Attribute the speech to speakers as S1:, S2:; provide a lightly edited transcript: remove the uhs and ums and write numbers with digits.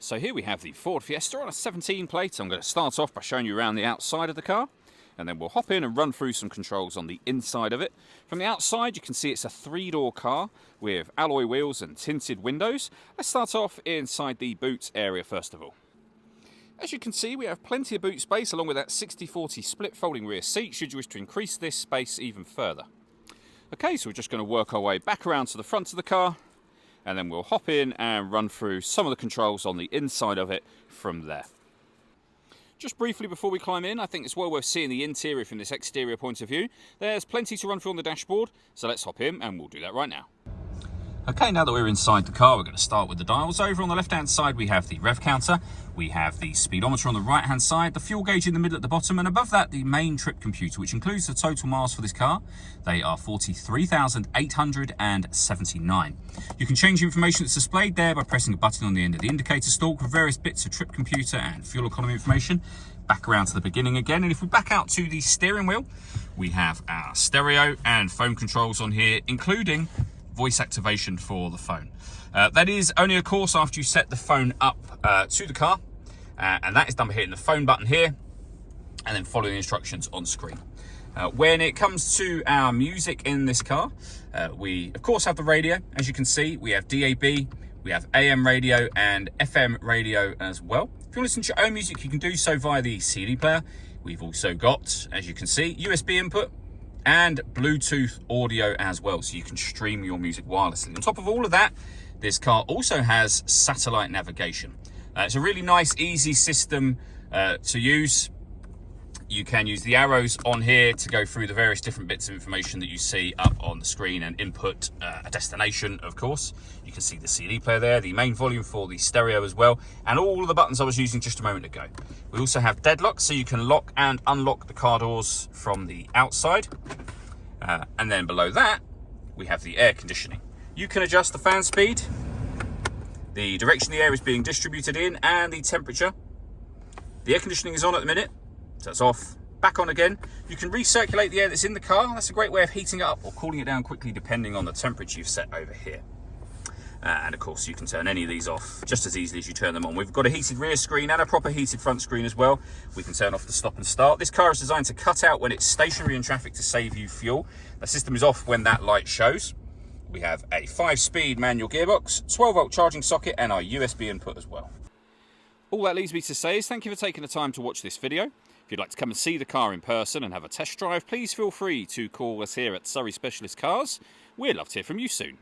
S1: So here we have the Ford Fiesta on a 17 plate. I'm going to start off by showing you around the outside of the car, and then we'll hop in and run through some controls on the inside of it. From the outside you can see it's a 3-door car with alloy wheels and tinted windows. Let's start off inside the boot area first of all. As you can see, we have plenty of boot space along with that 60/40 split folding rear seat should you wish to increase this space even further. Okay, so we're just going to work our way back around to the front of the car, and then we'll hop in and run through some of the controls on the inside of it from there. Just briefly before we climb in, I think it's well worth seeing the interior from this exterior point of view. There's plenty to run through on the dashboard, so let's hop in and we'll do that right now. Okay, now that we're inside the car, we're going to start with the dials. Over on the left-hand side, we have the rev counter. We have the speedometer on the right-hand side, the fuel gauge in the middle at the bottom, and above that, the main trip computer, which includes the total miles for this car. They are 43,879. You can change the information that's displayed there by pressing a button on the end of the indicator stalk for various bits of trip computer and fuel economy information. Back around to the beginning again, and if we back out to the steering wheel, we have our stereo and phone controls on here, including voice activation for the phone. That is only, of course, after you set the phone up to the car, and that is done by hitting the phone button here and then following the instructions on screen. When it comes to our music in this car, we of course have the radio. As you can see, we have DAB, we have AM radio and FM radio as well. If you want to listen to your own music, you can do so via the CD player. We've also got, as you can see, USB input and Bluetooth audio as well, so you can stream your music wirelessly. On top of all of that, this car also has satellite navigation. It's a really nice, easy system to use. You can use the arrows on here to go through the various different bits of information that you see up on the screen and input a destination, of course. You can see the CD player there, the main volume for the stereo as well, and all of the buttons I was using just a moment ago. We also have deadlock, so you can lock and unlock the car doors from the outside. And then below that, we have the air conditioning. You can adjust the fan speed, the direction the air is being distributed in, and the temperature. The air conditioning is on at the minute, so it's off, back on again. You can recirculate the air that's in the car. That's a great way of heating it up or cooling it down quickly depending on the temperature you've set over here. And of course you can turn any of these off just as easily as you turn them on. We've got a heated rear screen and a proper heated front screen as well. We can turn off the stop and start. This car is designed to cut out when it's stationary in traffic to save you fuel. The system is off when that light shows. We have a 5-speed manual gearbox, 12-volt charging socket, and our USB input as well. All that leaves me to say is thank you for taking the time to watch this video. If you'd like to come and see the car in person and have a test drive, please feel free to call us here at Surrey Specialist Cars. We'd love to hear from you soon.